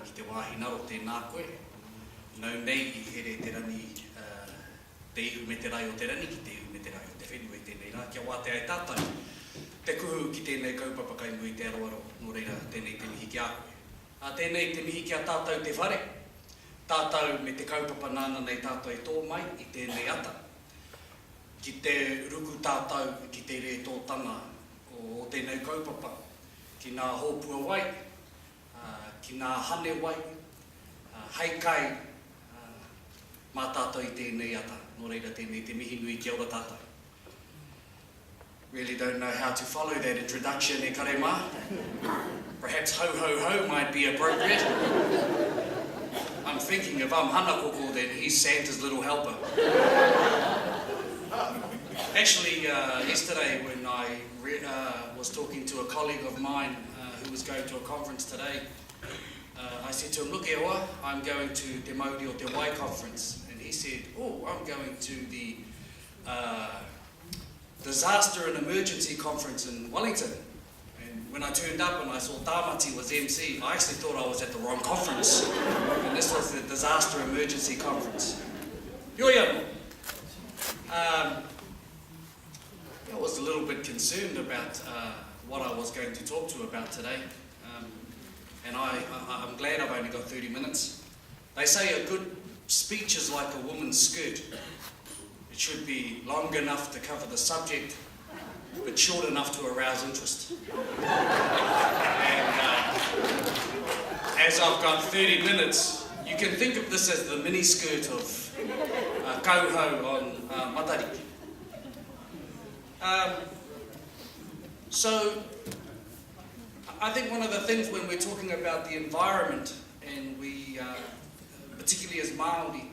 ki te wāhi naro tēnā koe. Nau nei I here te rani, te ihu me te rai o te rani ki te ihu me te rai o te whenua I tēnei rā. Kia wā te ai tātai, te kuhu ki tēnei kaupapa kai mui te aroaro, nō reira tēnei te mihi ki a koe. A tēnei te mihi ki a tātou te whare, tātou me te kaupapa nāna nei tātou I tō mai I tēnei ata. Ki te ruku tātou ki te re tōtanga o tēnei kaupapa, ki nā hōpua wai, ki nā hane wai, hei kai, mā tātou I tēnei ata, nō reira tēnei te mihi nui kia ora tātou. Really don't know how to follow that introduction, e kare mā. Perhaps ho ho ho might be appropriate. I'm thinking if I'm hana koko, then he's Santa's little helper. Actually, yesterday when I was talking to a colleague of mine who was going to a conference today, I said to him, look Ewa, I'm going to Te Mauri o Te Wai conference. And he said, oh, I'm going to the Disaster and Emergency Conference in Wellington. And when I turned up and I saw Tāmati was MC, I actually thought I was at the wrong conference. And this was the Disaster Emergency Conference. Yoya! I was a little bit concerned about what I was going to talk to about today. And I'm glad I've only got 30 minutes. They say a good speech is like a woman's skirt. It should be long enough to cover the subject, but short enough to arouse interest. And as I've got 30 minutes, you can think of this as the mini skirt of Kauhau on Matariki. So, I think one of the things when we're talking about the environment, and we, particularly as Māori,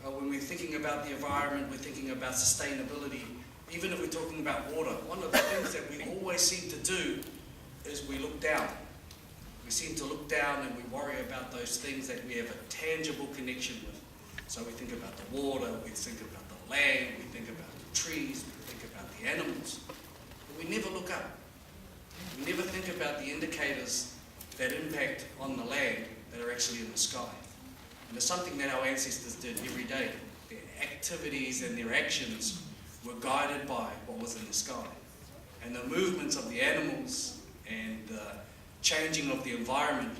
when we're thinking about the environment, we're thinking about sustainability, even if we're talking about water, one of the things that we always seem to do is we look down. We seem to look down and we worry about those things that we have a tangible connection with. So we think about the water, we think about the land, we think about the trees, we think about the animals, but we never look up. We never think about the indicators that impact on the land that are actually in the sky. And it's something that our ancestors did every day. Their activities and their actions were guided by what was in the sky. And the movements of the animals and the changing of the environment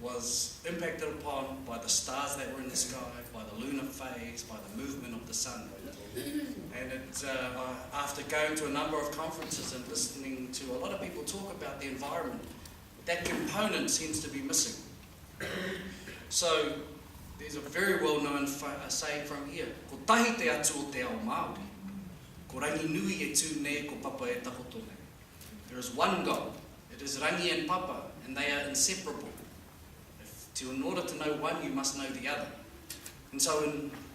was impacted upon by the stars that were in the sky, by the lunar phase, by the movement of the sun. And after going to a number of conferences and listening to a lot of people talk about the environment, that component seems to be missing. So there's a very well-known saying from here, ko tahi te atu o te ao Māori, ko rangi nui e tū nei, ko papa e tahoto nei. There is one God, it is rangi and papa, and they are inseparable. In order to know one, you must know the other. And so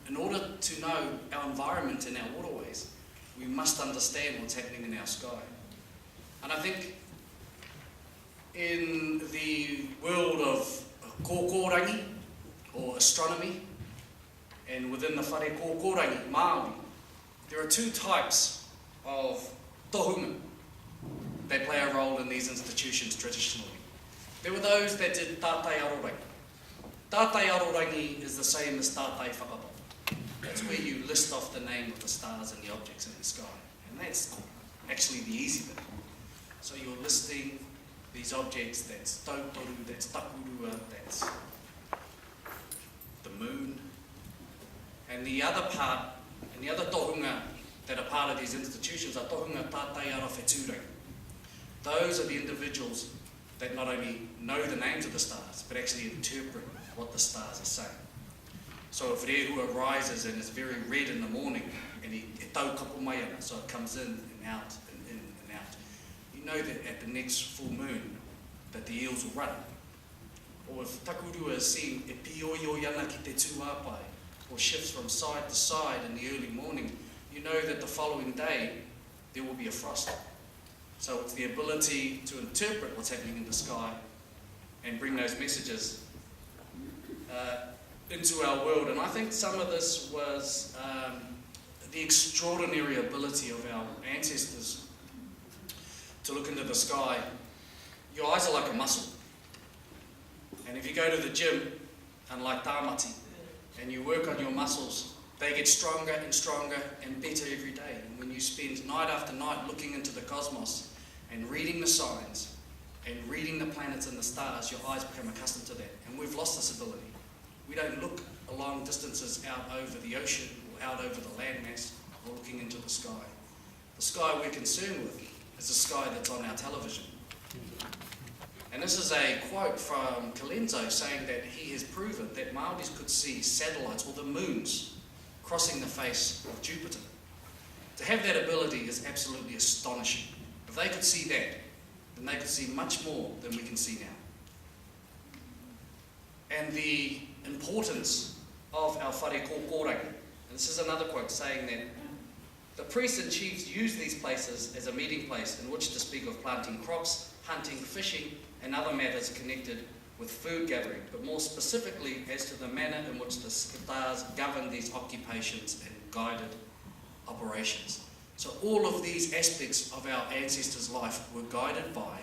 in order to know our environment and our waterways, we must understand what's happening in our sky. And I think in the world of kōkōrangi, or astronomy, and within the whare kōkōrangi, Māori, there are two types of tohunga that play a role in these institutions traditionally. There were those that did tātai arorangi. Tātai arorangi is the same as tātai whakapapa. That's where you list off the name of the stars and the objects in the sky. And that's actually the easy bit. So you're listing these objects, that's tautoru, that's takurua, that's the moon. And the other part, and the other tohunga that are part of these institutions are tohunga tātai ara whetūrangi. Those are the individuals that not only know the names of the stars, but actually interpret what the stars are saying. So if Rehua rises and is very red in the morning, and e tau kapo mai ana, so it comes in and out, in and out, you know that at the next full moon, that the eels will run. Or if takurua is seen e pioio ana ki te tūāpai, or shifts from side to side in the early morning, you know that the following day, there will be a frost. So it's the ability to interpret what's happening in the sky and bring those messages into our world. And I think some of this was the extraordinary ability of our ancestors to look into the sky. Your eyes are like a muscle. And if you go to the gym, unlike Tāmati, and you work on your muscles, they get stronger and stronger and better every day. And when you spend night after night looking into the cosmos and reading the signs and reading the planets and the stars, your eyes become accustomed to that. And we've lost this ability. We don't look long distances out over the ocean or out over the landmass or looking into the sky. The sky we're concerned with is the sky that's on our television. And this is a quote from Colenso saying that he has proven that Māoris could see satellites or the moons crossing the face of Jupiter. To have that ability is absolutely astonishing. If they could see that, then they could see much more than we can see now. And the importance of our whare kōkōranga. And this is another quote saying that the priests and chiefs use these places as a meeting place in which to speak of planting crops, hunting, fishing, and other matters connected with food gathering, but more specifically as to the manner in which the stars govern these occupations and guided operations. So all of these aspects of our ancestors' life were guided by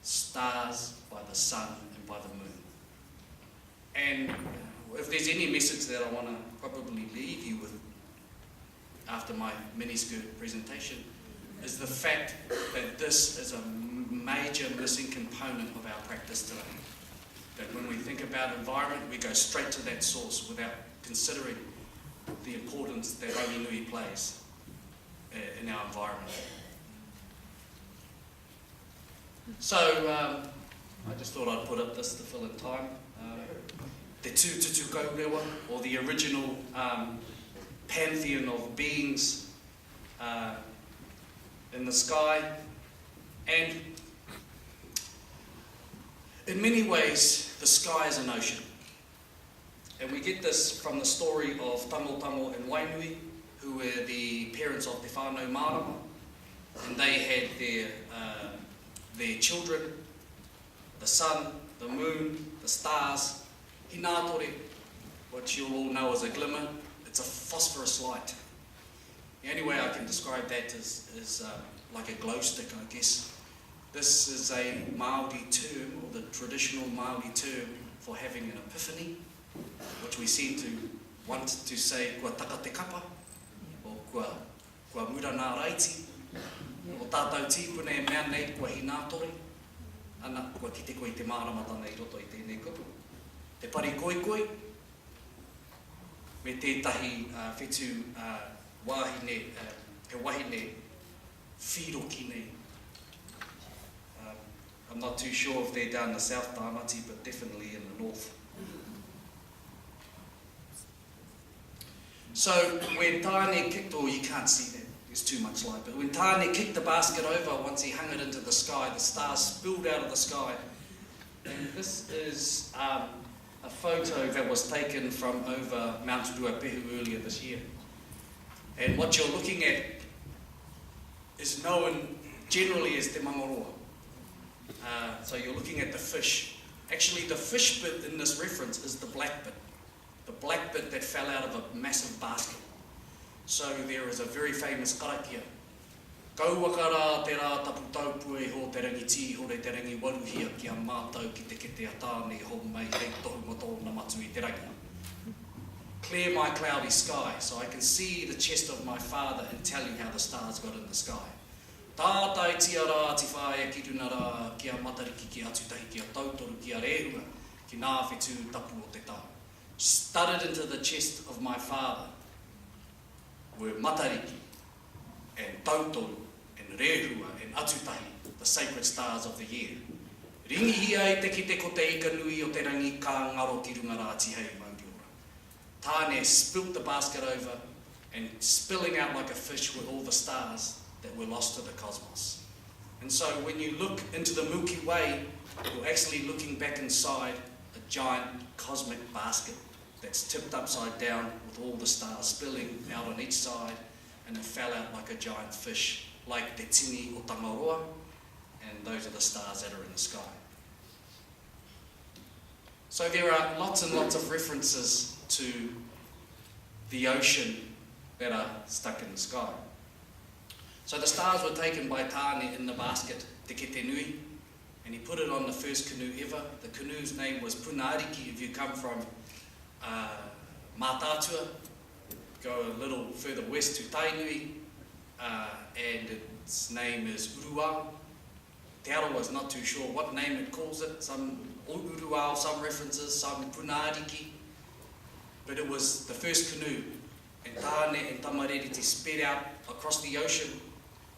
stars, by the sun, and by the moon. And if there's any message that I want to probably leave you with after my miniskirt presentation, is the fact that this is a major missing component of our practice today. That when we think about environment, we go straight to that source without considering the importance that Ranginui plays in our environment. So, I just thought I'd put up this to fill in time. Te Tututu Kaurewa, or the original pantheon of beings in the sky. And in many ways, the sky is an ocean. And we get this from the story of Tango and Wainui, who were the parents of Te Whānau Marama. And they had their children, the sun, the moon, the stars, Hinatore, which you'll all know as a glimmer. It's a phosphorus light. The only way I can describe that is like a glow stick, I guess. This is a Māori term, or the traditional Māori term for having an epiphany, which we seem to want to say kua taka te kapa, or kua mura nā raiti, o tātou tīpuna e mea nei kua hinātori, ana kua kite koe te māramata nei roto i tēnei kupu. Te pari koikoi, me tētahi whetū wahine, he wahine whiroki nei. I'm not too sure if they're down the south Tāmati, but definitely in the north. So when Tāne kicked, or you can't see that, there's too much light, but when Tāne kicked the basket over, once he hung it into the sky, the stars spilled out of the sky. And this is a photo that was taken from over Mount Ruapehu earlier this year. And what you're looking at is known generally as te mangoroa. So you're looking at the fish. Actually, the fish bit in this reference is the black bit. The black bit that fell out of a massive basket. So there is a very famous karakia. Kauwaka rā te rā tapu taupue ho te rangi tī hore te rangi waruhia ki a mātau ki te kete a tāne ho mai hei tohu moto na matu i te rangi. Clear my cloudy sky, so I can see the chest of my father and tell you how the stars got in the sky. Tātai tia rā ti whae ki runa rā ki a matariki ki atutahi ki a tautoru ki a rehua ki nā whetū tapu o te tā. Studded into the chest of my father were matariki and tautoru and rehua and atutahi, the sacred stars of the year. Ringi ai te ki te ko te ika nui o te rangi ka ngaro ki runga rā ti hei mauriora. Tāne spilt the basket over, and spilling out like a fish were all the stars that were lost to the cosmos. And so when you look into the Milky Way, you're actually looking back inside a giant cosmic basket that's tipped upside down with all the stars spilling out on each side, and it fell out like a giant fish, like te tini o Tangaroa, and those are the stars that are in the sky. So there are lots and lots of references to the ocean that are stuck in the sky. So the stars were taken by Tāne in the basket, te kete nui, and he put put it on the first canoe ever. The canoe's name was Punariki. If you come from Matatua, go a little further west to Tainui, and its name is Uruau. Te Aroa is not too sure what name it calls it. Some Uruau, some references, some Punariki. But it was the first canoe. And Tāne and Tamareriti sped out across the ocean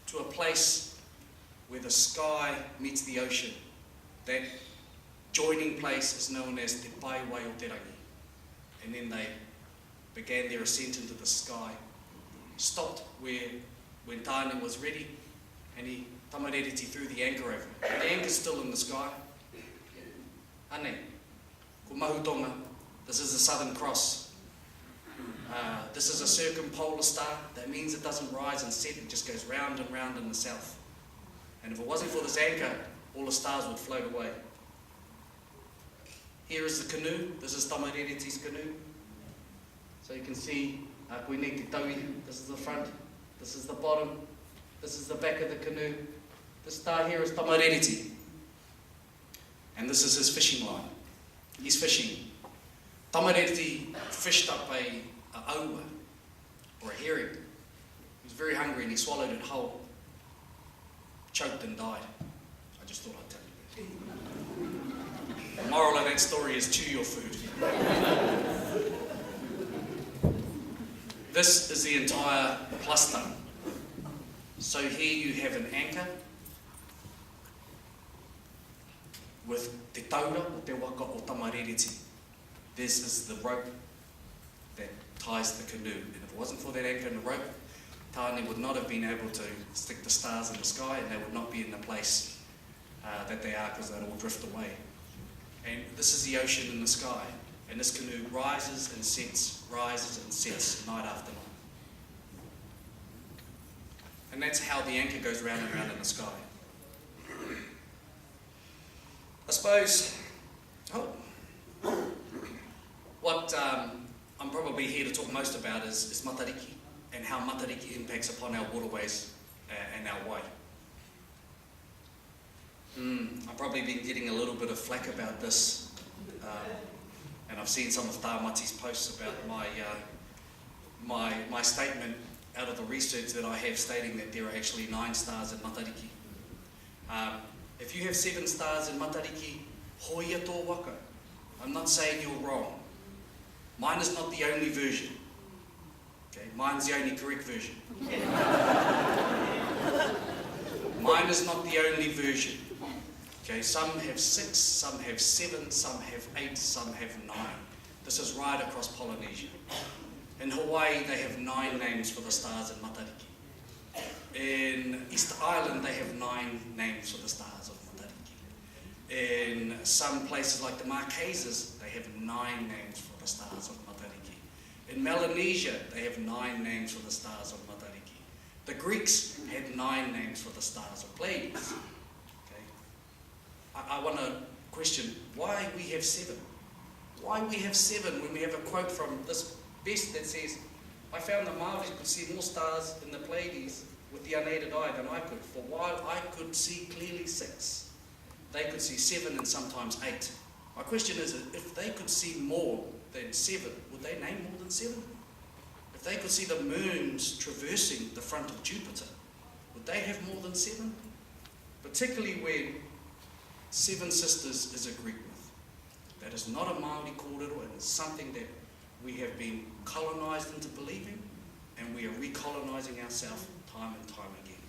to a place where the sky meets the ocean. That joining place is known as Te Pai Wai o Te Rangi. And then they began their ascent into the sky. Stopped when Tāne was ready, and Tamareriti threw the anchor over. The anchor's still in the sky. Ane, ko mahutonga, this is the Southern Cross. This is a circumpolar star. That means it doesn't rise and set, it just goes round and round in the south. And if it wasn't for this anchor, all the stars would float away. Here is the canoe. This is Tamareriti's canoe. So you can see koine te taui. This is the front. This is the bottom. This is the back of the canoe. This star here is Tamareriti. And this is his fishing line. He's fishing. Tamareriti fished up a aua, or a herring. He was very hungry and he swallowed it whole. Choked and died. I just thought I'd tell you that. The moral of that story is chew your food. This is the entire cluster. So here you have an anchor with te taura o te waka o Tamareriti. This is the rope that ties the canoe. And if it wasn't for that anchor and the rope, Tāne would not have been able to stick the stars in the sky, and they would not be in the place that they are, because they'd all drift away. And this is the ocean in the sky. And this canoe rises and sets night after night. And that's how the anchor goes round and round in the sky. I suppose, what I'm probably here to talk most about is Matariki, and how Matariki impacts upon our waterways and our way. I've probably been getting a little bit of flack about this, and I've seen some of Tāmati's posts about my statement out of the research that I have, stating that there are actually 9 stars in Matariki. If you have 7 stars in Matariki, hoia tō waka. I'm not saying you're wrong. Mine is not the only version. Okay, mine's the only correct version. Mine is not the only version. Okay, some have 6, some have 7, some have 8, some have 9. This is right across Polynesia. In Hawaii, they have 9 names for the stars in Matariki. In East Island, they have 9 names for the stars of Matariki. In some places like the Marquesas, they have 9 names for the stars of Matariki. In Melanesia, they have 9 names for the stars of Matariki. The Greeks had 9 names for the stars of Pleiades. Okay? I want to question why we have 7. Why we have 7 when we have a quote from this best that says, I found the Maoris could see more stars in the Pleiades with the unaided eye than I could. For while I could see clearly 6, they could see 7 and sometimes 8. My question is, if they could see more than 7, would they name more than 7? If they could see the moons traversing the front of Jupiter, would they have more than 7? Particularly when 7 Sisters is a Greek myth. That is not a Māori kōrero, and it's something that we have been colonised into believing, and we are recolonising ourselves time and time again.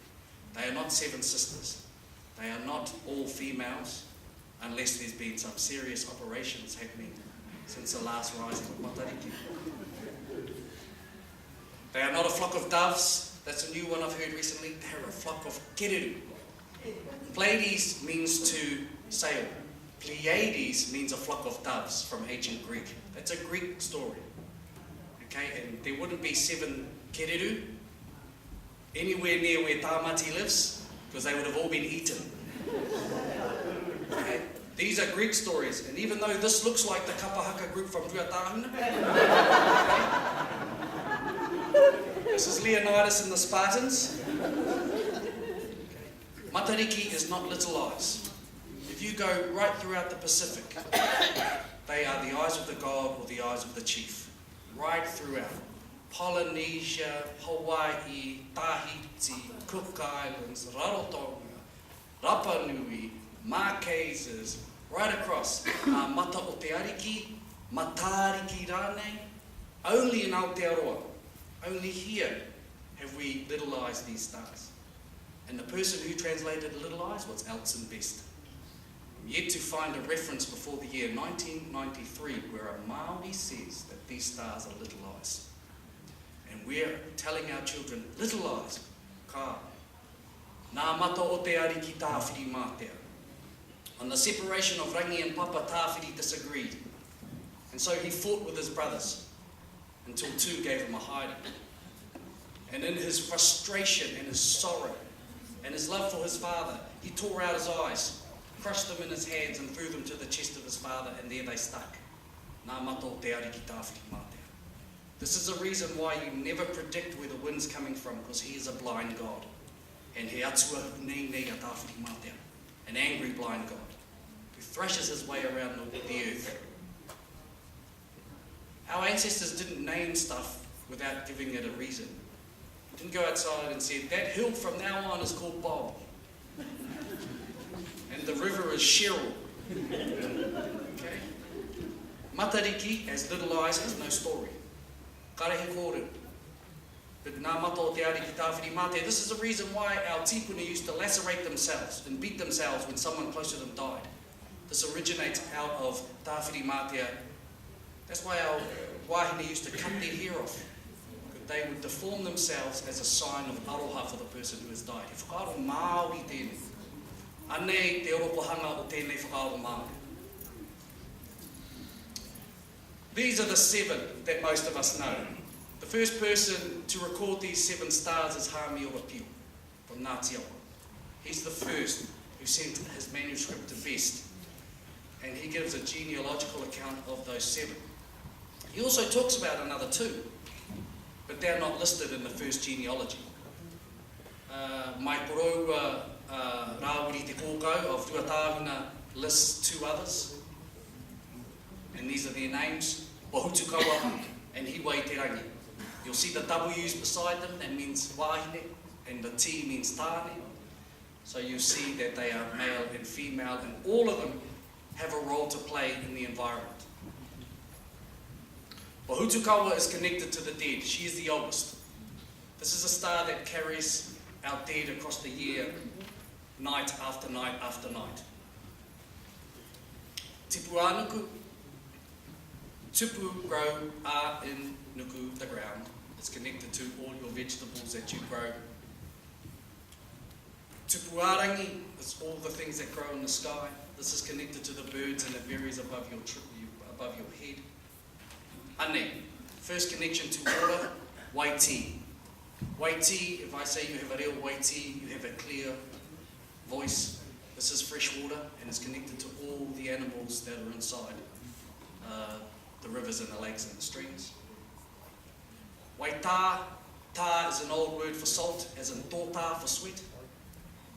They are not 7 sisters. They are not all females, unless there's been some serious operations happening since the last rising of Matariki. They are not a flock of doves. That's a new one I've heard recently. They are a flock of kereru. Pleiades means to sail. Pleiades means a flock of doves from ancient Greek. That's a Greek story. Okay, and there wouldn't be 7 kereru anywhere near where Tāmati lives, because they would have all been eaten. Okay? These are Greek stories, and even though this looks like the Kapahaka group from Ruatahuna, this is Leonidas and the Spartans. Okay. Matariki is not little eyes. If you go right throughout the Pacific, they are the eyes of the god or the eyes of the chief. Right throughout. Polynesia, Hawaii, Tahiti, Cook Islands, Rarotonga, Rapa Nui, Marquesas, right across. Mata o te ariki, Matariki rane. Only in Aotearoa, only here have we little-ized these stars. And the person who translated little eyes was Elton Best. Yet to find a reference before the year 1993 where a Māori says that these stars are little eyes. And we're telling our children, little eyes, ka. Nā mata o te ariki tāwhiri mātea. On the separation of Rangi and Papa, Tāwhiri disagreed. And so he fought with his brothers until two gave him a hiding. And in his frustration and his sorrow and his love for his father, he tore out his eyes, crushed them in his hands and threw them to the chest of his father, and there they stuck. Nā mata o te ariki tāwhiri mātea. This is a reason why you never predict where the wind's coming from, because he is a blind God. And he atua nei nei a tāwhiri mātea, an angry blind God, who thrashes his way around the earth. Our ancestors didn't name stuff without giving it a reason. They didn't go outside and say, that hill from now on is called Bob. And the river is Cheryl. Okay? Matariki, as little eyes, has no story. Karehe kōrero. But nā mata o te ariki tāwhiri mātea. This is the reason why our tipuna used to lacerate themselves and beat themselves when someone close to them died. This originates out of tāwhiri mātea. That's why our wahine used to cut their hair off. They would deform themselves as a sign of aroha for the person who has died. He whakaaro Māori tēnei. Anei te oropohanga o tēnei whakaaro Māori. These are the 7 that most of us know. The first person to record these 7 stars is Hami Orapio from Ngāti Awa. He's the first who sent his manuscript to Best, and he gives a genealogical account of those 7. He also talks about another 2, but they're not listed in the first genealogy. Mai Porou Rāwiri Te Kōkau of Ruatahuna lists 2 others, and these are their names, Wahutukawa and Hiwai Te Rangi. You'll see the W's beside them, that means wahine, and the T means tāne. So you see that they are male and female, and all of them have a role to play in the environment. Wahutukawa is connected to the dead. She is the oldest. This is a star that carries our dead across the year, night after night after night. Tipu Anuku. Tupu grow are in nuku, the ground. It's connected to all your vegetables that you grow. Tupu Arangi is all the things that grow in the sky. This is connected to the birds and it varies above your head. Ane, first connection to water, waiti. Waiti, if I say you have a real waiti, you have a clear voice. This is fresh water and it's connected to all the animals that are inside the rivers and the lakes and the streams. Waitā, tā is an old word for salt, as in tōtā for sweat.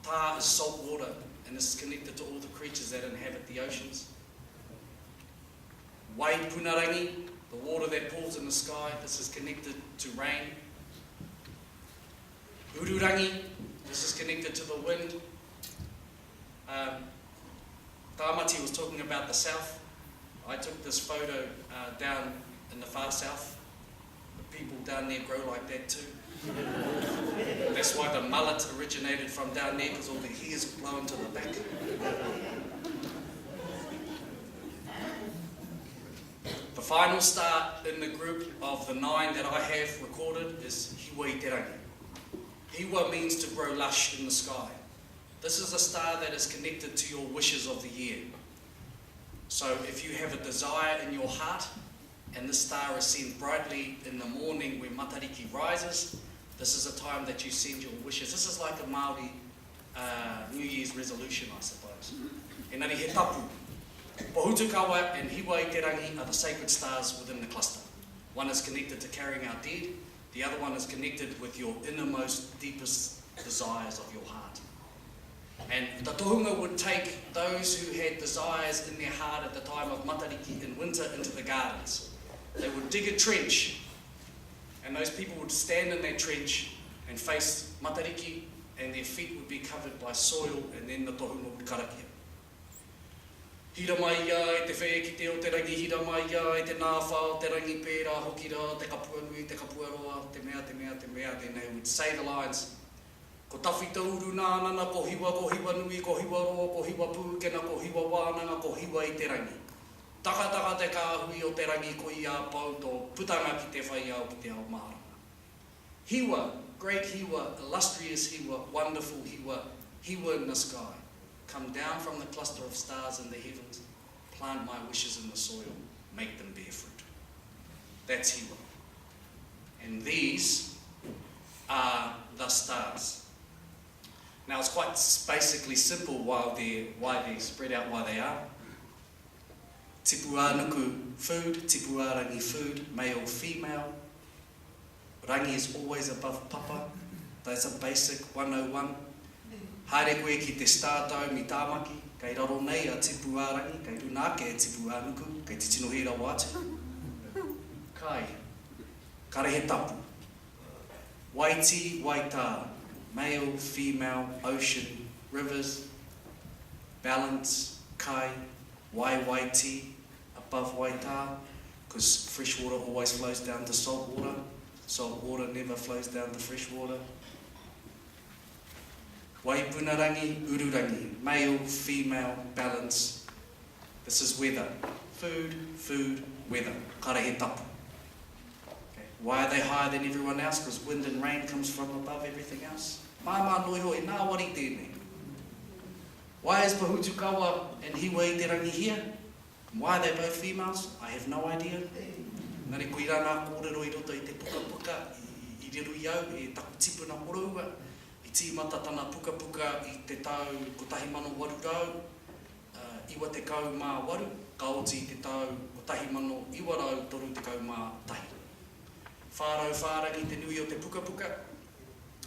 Tā is salt water, and this is connected to all the creatures that inhabit the oceans. Waipunarangi, the water that pools in the sky, this is connected to rain. Ururangi, this is connected to the wind. Tāmati was talking about the south. I took this photo down in the far south. The people down there grow like that too. That's why the mullet originated from down there, because all the hair's blown to the back. The final star in the group of the 9 that I have recorded is Hiwai Te Rangi. Hiwa means to grow lush in the sky. This is a star that is connected to your wishes of the year. So if you have a desire in your heart, and this star is seen brightly in the morning when Matariki rises, this is a time that you send your wishes. This is like a Māori New Year's resolution, I suppose. Engari he tapu. Wahutukawa and Hiwai Te Rangi are the sacred stars within the cluster. One is connected to carrying our dead, the other one is connected with your innermost, deepest desires of your heart. And the tohunga would take those who had desires in their heart at the time of matariki in winter into the gardens. They would dig a trench, and those people would stand in that trench and face matariki, and their feet would be covered by soil, and then the tohunga would karakia. Hira mai ia e te whea ki te o te rangi, hira mai ia e te nāwha o te rangi pērā, hoki rā, te kapua nui, te kapua roa, te mea, te mea, te mea. Then they would say the lines, ko tawhi te uru nānana, ko hiwa nui, ko hiwa roa, ko hiwa pūkena, ko hiwa wānanga, ko hiwa i te rangi. Taka taka te kāhui o te rangi ko i a pau tō putanga ki te whai au ki te ao māranga. Hiwa, great hiwa, illustrious hiwa, wonderful hiwa, hiwa in the sky. Come down from the cluster of stars in the heavens, plant my wishes in the soil, make them bear fruit. That's hiwa. And these are the stars. Now it's quite basically simple why they're spread out, why they are. Tipu ānuku, food, tipu ārangi, food, male, female. Rangi is always above papa. That's a basic 101. Haere koe ki te stātau mi tāmaki, kei raro nei a tipu ārangi, kei runake e tipu ānuku, kei te tino hira wātu. Kai, karehe tapu. Waiti, waitā, male, female, ocean, rivers, balance, kai, waiti, above waitā, because fresh water always flows down to salt water. Salt water never flows down to fresh water. Waipunarangi, ururangi, male, female, balance. This is weather. Food, food, weather. Karehe tapu. Okay. Why are they higher than everyone else? Because wind and rain comes from above everything else. Māma loiho e nā wari tēnei. Why is Pahutukawa and Hiwa i te rangi here? Why are they both females? I have no idea. Nare koe rana kōrero i roto i te puka puka, i riru iau, e taku tipuna oroua, i tīmata tana puka puka i te tau kotahi mano waru rau, iwa te kau mā waru, ka oti i te tau kotahi mano iwa rau toru te kau mā tahi. Whārau whārangi te nui o te puka puka,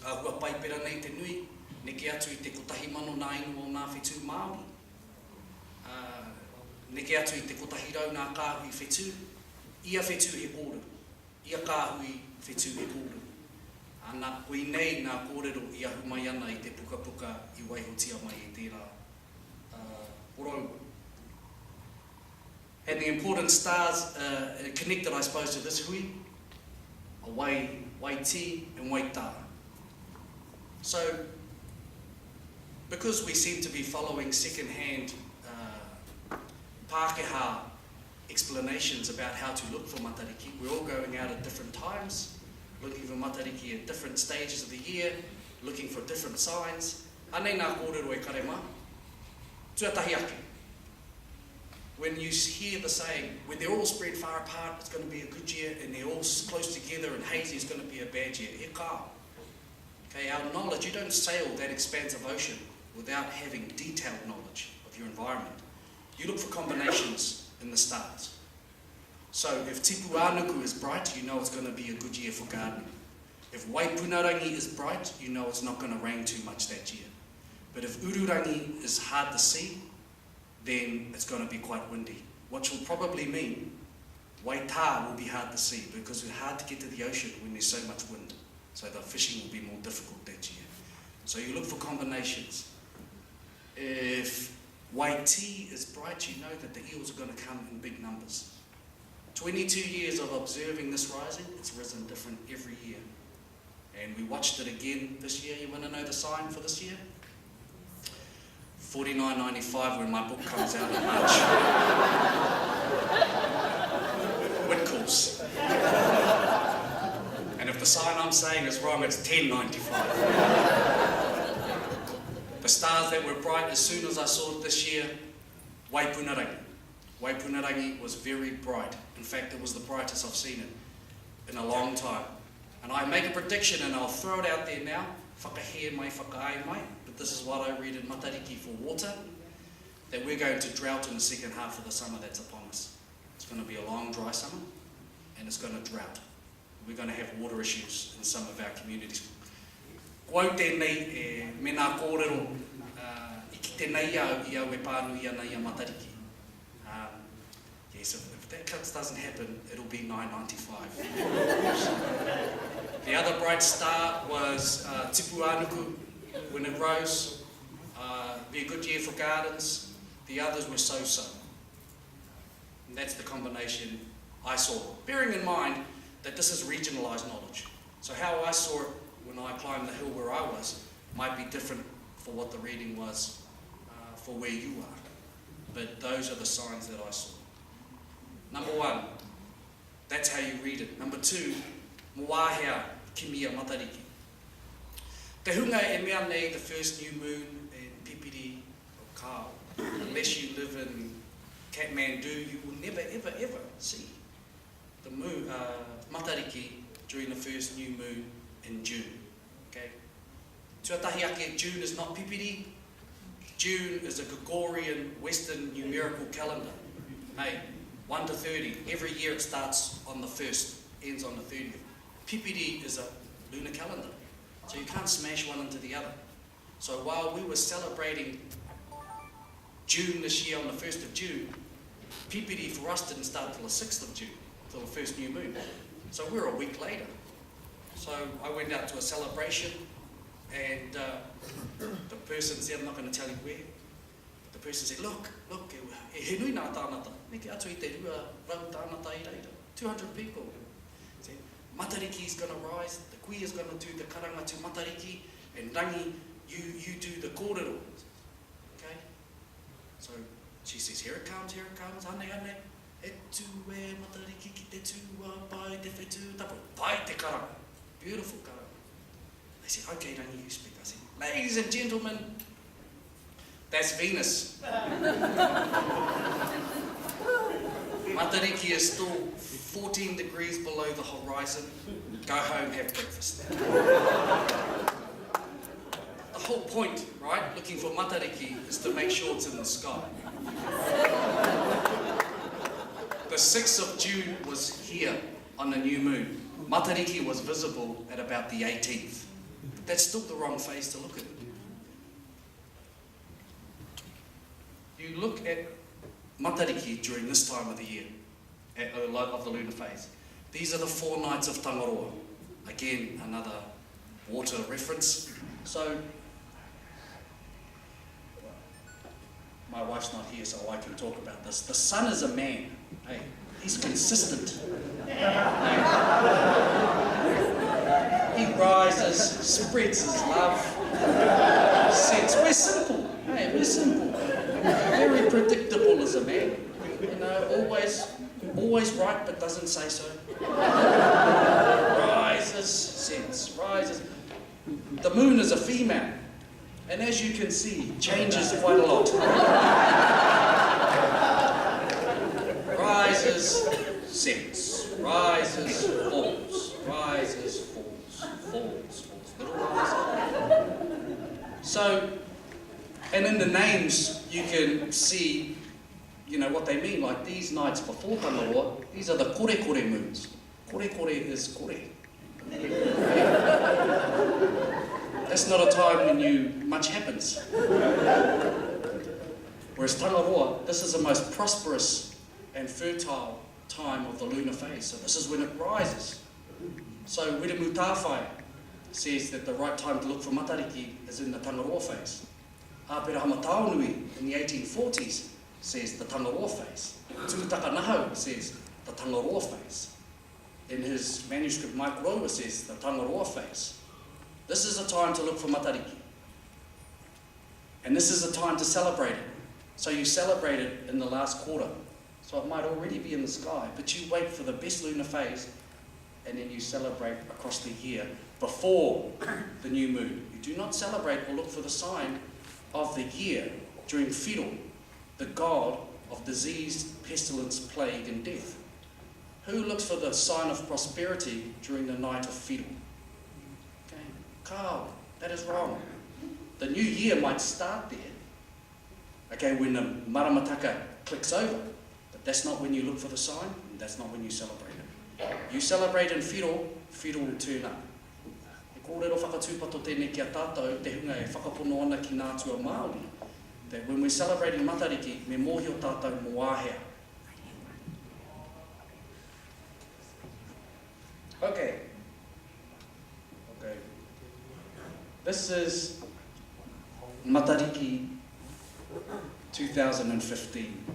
hua paipera nei te nui, neke atu i te kotahi mano nā inu o nā whetū Māori. Neke atu i te kotahi rau nā kāhui whetū, ia whetū he kōrero, ia kāhui whetū he kōrero. Nā koe nei nā kōrero i ahu mai ana i te puka puka i waihotia mai i tērā oroua. And the important stars connected, I suppose, to this hui, are Waiti and Waitā. So, because we seem to be following second-hand Pākehā explanations about how to look for matariki, we're all going out at different times, looking for matariki at different stages of the year, looking for different signs. Anei nā kōrero e karema, tuatahi ake. When you hear the saying, when they're all spread far apart, it's going to be a good year, and they're all close together and hazy, it's going to be a bad year. He kā. Okay, our knowledge, you don't sail that expanse of ocean without having detailed knowledge of your environment. You look for combinations in the stars. So if Tipu Ānuku is bright, you know it's going to be a good year for gardening. If Waipunarangi is bright, you know it's not going to rain too much that year. But if Ururangi is hard to see, then it's going to be quite windy. Which will probably mean Waitā will be hard to see, because it's hard to get to the ocean when there's so much wind. So the fishing will be more difficult that year. So you look for combinations. If Waiti is bright, you know that the eels are going to come in big numbers. 22 years of observing this rising, it's risen different every year. And we watched it again this year. You want to know the sign for this year? $49.95 when my book comes out in March. Whitcourse. And if the sign I'm saying is wrong, it's $10.95. The stars that were bright as soon as I saw it this year, Waipunarangi. Waipunarangi was very bright. In fact, it was the brightest I've seen it in a long time. And I make a prediction, and I'll throw it out there now. Whakahe mai, whakaai mai. But this is what I read in Matariki for water, that we're going to drought in the second half of the summer that's upon us. It's going to be a long, dry summer, and it's going to drought. We're going to have water issues in some of our communities. Kau tēnei me nā kōrero ki te nei au I au e pānui ana I a matariki. Yes, if that doesn't happen, it'll be 9.95. The other bright star was Tipu Anuku when it rose. Be a good year for gardens. The others were so-so. And that's the combination I saw. Bearing in mind that this is regionalised knowledge. So how I saw it when I climbed the hill where I was might be different for what the reading was for where you are. But those are the signs that I saw. Number one, that's how you read it. Number two, Moahea Kimia Matariki. Te hunga e mea nei the first new moon in Pipiri or Kao. Unless you live in Kathmandu, you will never, ever, ever see the moon, Matariki during the first new moon in June. Okay? Tuatahi ake, June is not Pipiri. June is a Gregorian Western numerical calendar. Hey, 1 to 30. Every year it starts on the 1st, ends on the 30th. Pipiri is a lunar calendar. So you can't smash one into the other. So while we were celebrating June this year on the 1st of June, Pipiri for us didn't start till the 6th of June, till the first new moon. So we're a week later. So I went out to a celebration and the person said, I'm not going to tell you where. The person said, look, he nui nā tānata. Neke atu I te rua rau tānata I reira. 200 people. Said, Matariki is going to rise, the kui is going to do the karangatu Matariki, and Rangi, you do the kōrero. Okay? So she says, here it comes, ane, e tu e Matariki ki te tū pai te whetū tapu, pai te karanga. Beautiful karanga. They said, okay, Rangi, you speak. I said, ladies and gentlemen, that's Venus. Matariki is still 14 degrees below the horizon. Go home, have breakfast. The whole point, right, looking for Matariki is to make sure it's in the sky. The 6th of June was here on the new moon. Matariki was visible at about the 18th. That's still the wrong phase to look at it. You look at Matariki during this time of the year, of the lunar phase. These are the 4 nights of Tangaroa. Again, another water reference. So, my wife's not here, so I can talk about this. The sun is a man. Hey, he's consistent. He rises, spreads his love, sets. We're simple. Hey, we're simple. Very predictable as a man. You know, always right, but doesn't say so. Rises, sets, rises. The moon is a female, and as you can see, changes quite a lot. Rises, sets, rises, falls, rises, falls, falls, falls. Little rise. So, and in the names, you can see, you know, what they mean. Like these nights before Tangaroa, these are the kore kore moons. Kore kore is kore. That's not a time when much happens. Whereas Tangaroa, this is the most prosperous and fertile time of the lunar phase. So this is when it rises. So Wiremu Tāwhai says that the right time to look for Matariki is in the Tangaroa phase. Āpirahama Taonui in the 1840s says the Tangaroa phase. Tūtaka Nahau says the Tangaroa phase. In his manuscript, Mike Rowa says the Tangaroa phase. This is a time to look for Matariki. And this is a time to celebrate it. So you celebrate it in the last quarter. So it might already be in the sky, but you wait for the best lunar phase and then you celebrate across the year before the new moon. You do not celebrate or look for the sign of the year during Whiro, the god of disease, pestilence, plague and death. Who looks for the sign of prosperity during the night of Whiro? Okay, Kao, that is wrong. The new year might start there, okay, when the maramataka clicks over, but that's not when you look for the sign, and that's not when you celebrate it. You celebrate in Whiro, Whiro will turn up. E kōrero whakatūpato tēnei ki a tātou, te hunga e whakapono ana ki nā tua Māori. that when we're celebrating Matariki, me mōhio tātou moahea. Okay. This is Matariki 2015.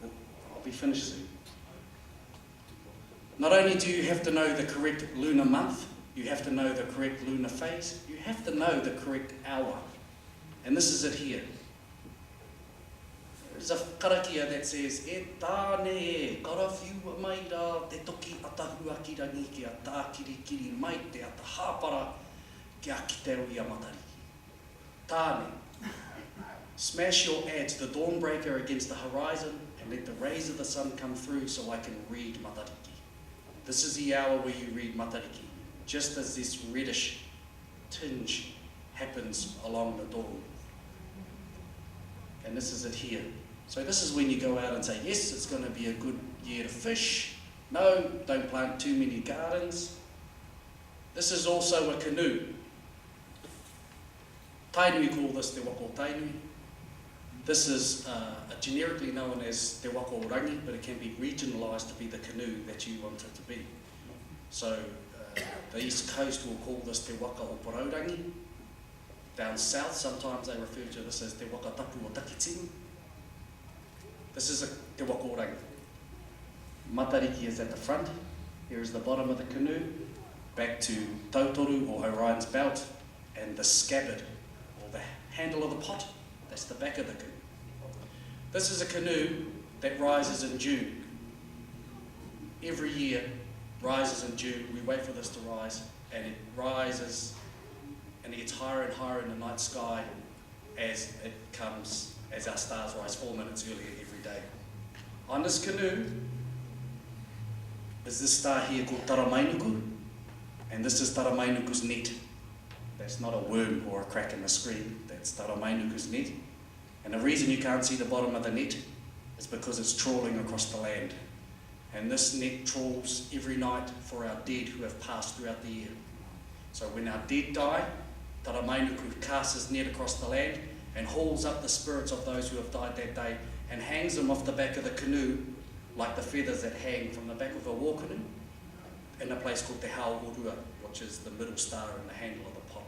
I'll be finished soon. Not only do you have to know the correct lunar month, you have to know the correct lunar phase, you have to know the correct hour. And this is it here. There's a karakia that says, e tāne e, karawhiua mai rā, te toki atahua ki rangi ki a tā kirikiri mai te ata hāpara ki a kitero i a Matariki. Tāne. Smash your adze, the dawnbreaker against the horizon, and let the rays of the sun come through so I can read Matariki. This is the hour where you read Matariki, just as this reddish tinge happens along the dawn. And this is it here. So this is when you go out and say, yes, it's going to be a good year to fish. No, don't plant too many gardens. This is also a canoe. Tainui call this te wako tainui. This is generically known as te wako rangi, but it can be regionalised to be the canoe that you want it to be. So the East Coast will call this te waka o poraurangi. Down south, sometimes they refer to this as te waka tapu o takitini. This is a te waka o rangi. Matariki is at the front. Here is the bottom of the canoe. Back to tautoru or Orion's belt, and the scabbard or the handle of the pot. That's the back of the canoe. This is a canoe that rises in June. Every year rises in June. We wait for this to rise, and it rises and it gets higher and higher in the night sky as it comes, as our stars rise 4 minutes earlier every day. On this canoe is this star here called Taramainuku, and this is Taramainuku's net. That's not a worm or a crack in the screen, that's Taramainuku's net. And the reason you can't see the bottom of the net is because it's trawling across the land. And this net trawls every night for our dead who have passed throughout the year. So when our dead die, Taramainuku casts his net across the land and hauls up the spirits of those who have died that day and hangs them off the back of the canoe like the feathers that hang from the back of a war canoe in a place called Te Haorua, which is the middle star in the handle of the pot.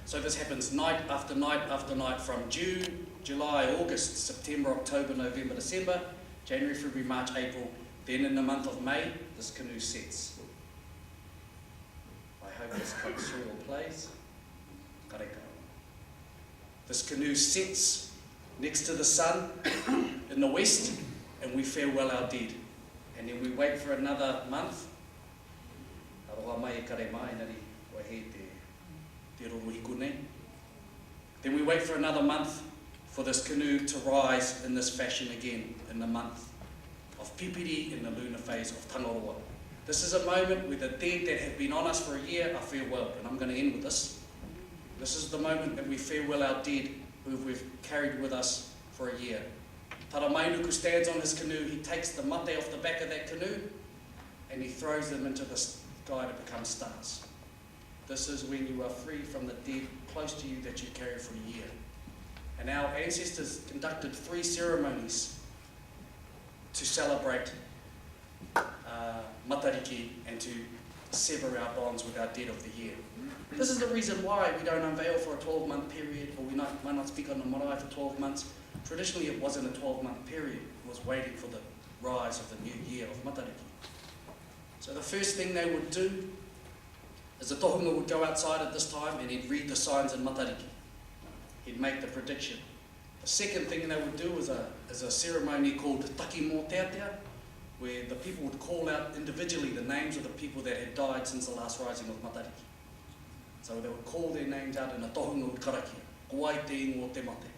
So this happens night after night after night from June, July, August, September, October, November, December, January, February, March, April. Then in the month of May, this canoe sets. I hope this comes through or plays. Kareka. This canoe sets next to the sun in the west, and we farewell our dead. And then we wait for another month. Then we wait for another month for this canoe to rise in this fashion again in the month of Pipiri in the lunar phase of Tangaroa. This is a moment where the dead that have been on us for a year are farewelled, and I'm going to end with this. This is the moment that we farewell our dead who we've carried with us for a year. Taramainuku stands on his canoe, he takes the mate off the back of that canoe and he throws them into the sky to become stars. This is when you are free from the dead close to you that you carry for a year. And our ancestors conducted 3 ceremonies to celebrate Matariki and to sever our bonds with our dead of the year. This is the reason why we don't unveil for a 12-month period, or we might not speak on the marae for 12 months. Traditionally, it wasn't a 12-month period. It was waiting for the rise of the new year of Matariki. So the first thing they would do is the tohunga would go outside at this time and he'd read the signs in Matariki. He'd make the prediction. The second thing they would do is a ceremony called Taki Mō Teatea, where the people would call out individually the names of the people that had died since the last rising of Matariki. So they would call their names out in a tohunga karakia, Kowai te ingo te mate.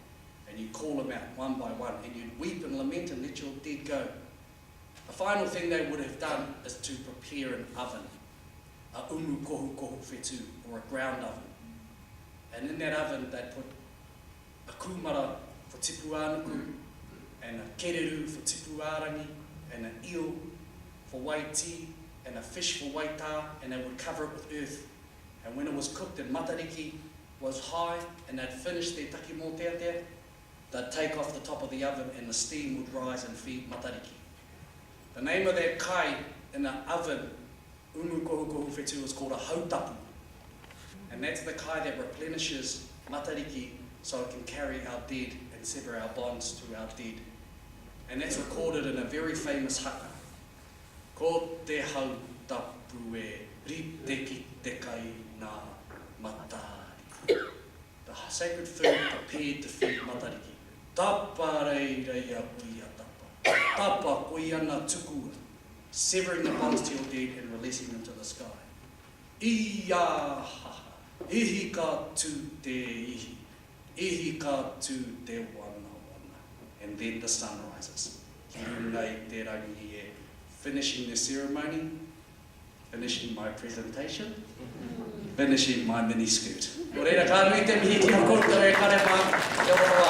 And you'd call them out one by one, and you'd weep and lament and let your dead go. The final thing they would have done is to prepare an oven, a umu kohu kohu whetu, or a ground oven. And in that oven they'd put a kumara for tipu anuku, and a kereru for tipu arangi, and an eel for waiti, and a fish for waita, and they would cover it with earth. And when it was cooked in Matariki, was high and they'd finish their taki mō there, they'd take off the top of the oven and the steam would rise and feed matariki. The name of that kai in the oven, unu kohu whetū, is called a hautapu. And that's the kai that replenishes matariki so it can carry our dead and sever our bonds to our dead. And that's recorded in a very famous haka. Ko te hautapu e rite ki te kai nā matariki. The sacred food prepared to feed matariki. Tapa rei rei a kuia tapa. Tapa kui ana tukua. Severing the bonds to your dead and releasing them to the sky. Ia ha. Ihi ka tu te ihi. Ihi ka tu te wana wana. And then the sun rises. Nei te rangi e. Finishing the ceremony, finishing my presentation, finishing my mini skirt. Ko reira ka nui te mihi ki a koutou e kare pā.